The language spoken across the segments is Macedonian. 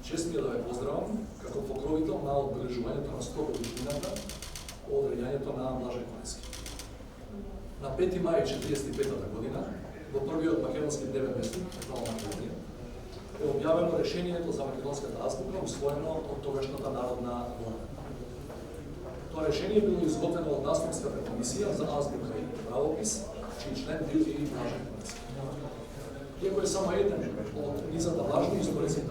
Чест ми е да ве поздравам како покровител на одбележувањето на 100 годишнината од реѓањето на Блаже Конески. На 5 мај 1945 година, во првиот македонски дневен вестник, Нова Македонија, е објавено решението за македонската азбука, усвоено од тогашната народна влада. Тоа решение било изготвено од Наступската комисија за азбука и правопис, чиј член бил и Блаже Конески. Иако е само еден од низата важни историци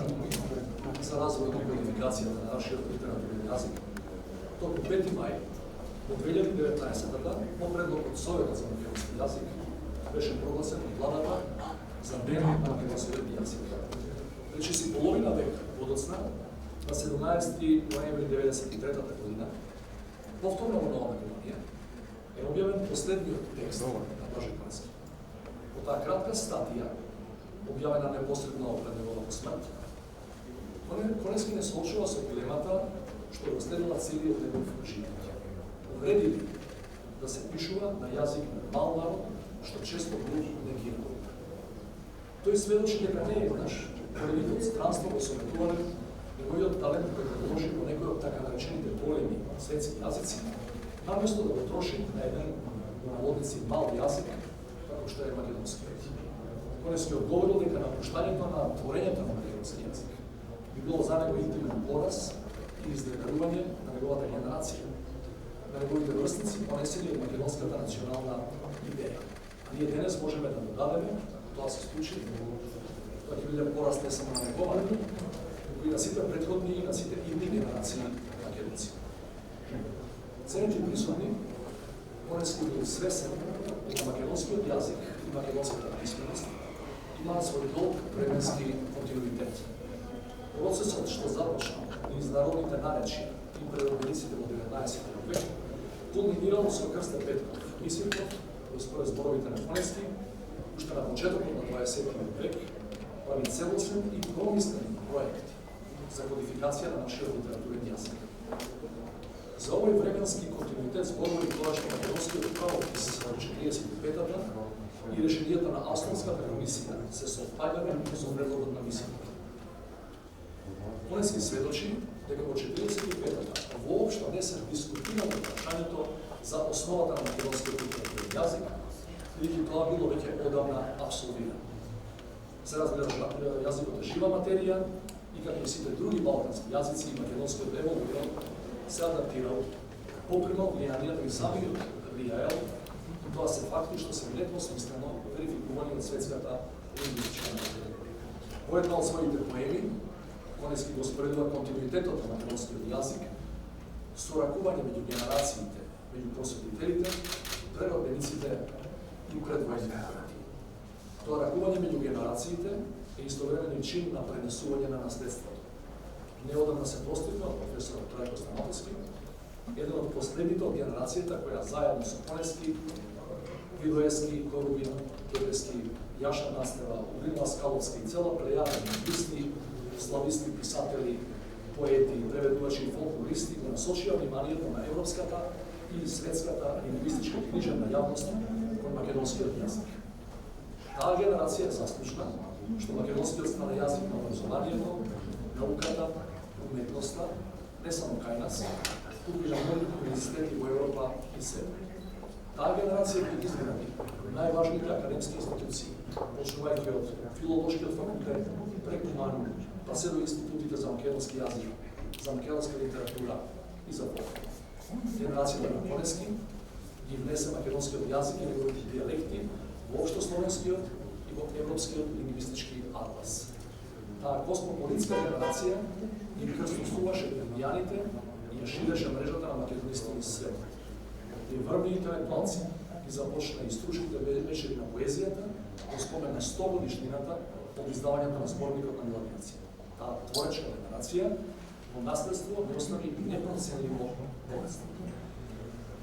за развој и кодификацијата на нашиот литературен јазик, токму 5 мај во 2019 по предлог од Советот за македонски јазик беше прогласен од владата за Ден на македонскиот јазик. Речиси половина век подоцна, на 17 ноември 1993 година, повторно во Нова Македонија, е објавен последниот текст на Блаже Конески. Во таа кратка статија, објавена непосредно пред неговата смрт, Конески не соочува со дилемата што го следила целиот негов живот. Вреди ли да се пишува на јазик на мал народ, што често бил негиран. Тој сведочи дека не еднаш, поради од странство во советување, неговиот талент кој го вложи во некој од така наречените големи светски јазици, наместо да го троши на еден наводници мал јазик, како што е македонскиот. Конески одговорил дека напуштањето на творењето на македонски јазик би било за него интимен пораз и изневерување на неговата генерација, на неговите врстници, понесени од македонската национална идеја. А ние денес можеме да додадеме, тоа се случи, тоа ќе биде пораз не само на негова, туку и на сите претходни и на сите идни генерации македонци. Цените присутни, Конески бил свесен дека македонскиот јазик и македонската писменост имаат свој долг временски континуитет. Процесот што започна низ народните наречија и предобедниците во 19 век кулминирало со Крсте Петков, Мисирков, според зборовите на Конески, уште на почетокот на 20 век прави целосен и промислен проект за кодификација на нашиот литературен јазик. За овој временски континуитет зборува и тоа што македонскиот правопис од 45-та и решенијата на Аустронската комисија се совпаѓале со предлогот на Мисирков. Конески сведочи дека во 45-та воопшто не се дискутирало прашањето за основата на македонскиот литературен јазик, бидејќи тоа било веќе одамна абсолвирано. Се разгледа јазикот е жива материја и како и сите други балкански јазици и македонскиот еволуирал, се адаптирал, попримал влијанието и самиот влијаел, и тоа се факти што се недвосмислено верификувани од светската лингвистичка наука. Во една од своите поеми, Конески го споредува континуитетот на македонскиот јазик, соракување меѓу генерациите, меѓу просветителите, преродбениците и предвојните храти. Тоа ракување меѓу генерациите е истовремено чин на пренесување на наследството. Неодамна се постигна од професор Трајко Становски, еден од последните од генерацијата која заедно со Конески, Видоевски, Корубин, Кепески, Јаша Настева, Углин Ласкаловски и цела плејада лингвисти, слависти, писатели, поети, преведувачи и фолклористи го насочија вниманието на европската и светската лингвистичка книжевна јавност кон македонскиот јазик. Таа генерација е заслужна што македонскиот стана јазик на образованието, науката, уметноста, не само кај нас, туку и на многи универзитети во Европа и свет. Таа генерација ги изгради најважните академски институции, почнувајќи од филолошкиот факултет, преку МАНУ, па се до институтите за македонски јазик, за македонска литература и за фолклор. Генерацијата на Конески ги внесе македонскиот јазик и неговите диалекти во општословенскиот и во европскиот лингвистички атлас. Таа космополитска генерација ги крстосуваше влијаните и ја ширеше мрежата на македонисти низ свет. И врвни интелектуалци ги започна и стручките вечери на поезијата во спомен на 100 годишнината од издавањето на зборникот на младинци. Таа творечка генерација во наследство ги остави непроценливо богатство.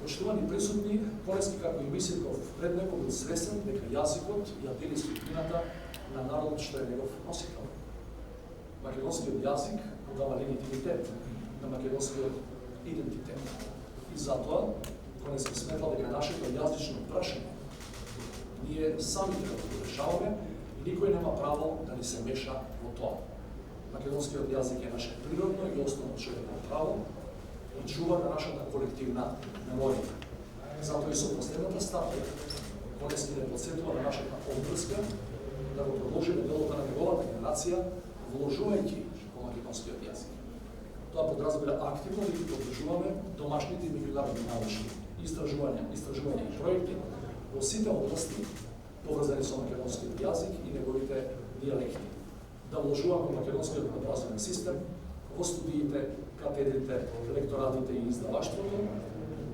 Поштувани присутни, Конески како и Мисирков пред него бил свесен дека јазикот ја дели судбината на народот што е негов носител. Македонскиот јазик дава легитимитет на македонскиот идентитет. И затоа Конески сметал дека нашето јазично прашање ние сами треба да го решаваме и никој нема право да ни се меша во тоа. Македонскиот јазик е наше природно и основно човеково право и чува на нашата колективна меморија. Затоа и со последната стапка Конески не подсетува на нашата обврска да го продолжиме делото на неговата генерација, вложувајќи во македонскиот јазик. Тоа подразбира активно да ги поддржуваме домашните и меѓународни научни истражувања и проекти во сите области поврзани со македонскиот јазик и неговите дијалекти. Да вложуваме во македонскиот образовен систем, во студиите, катедрите, лекторатите и издаваштвото,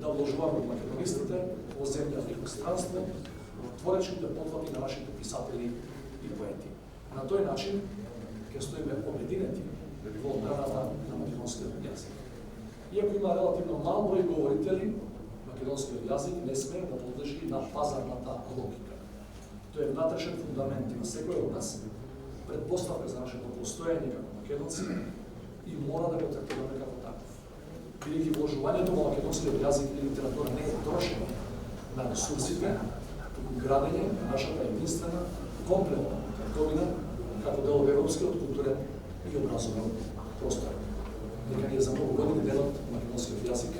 да вложуваме во македонистите, во земјата и пространство, во творечките потвати на нашите писатели и поети. На тој начин ќе стоиме обединети во одбраната на македонскиот јазик. Иако има релативно мал број говорители, македонскиот јазик не сме да подлежи на пазарната логика. Тој е внатрешен фундамент на секој од нас, предпоставка за нашето постоење како македонци и мора да го третираме како таков. Бидејќи вложувањето во македонскиот јазик и литература не е трошење на ресурсите, туку градење на нашата единствена, комплетна трговина како дел од европскиот културен и образовен простор. Дека ни е за многу години делот македонскиот јазик.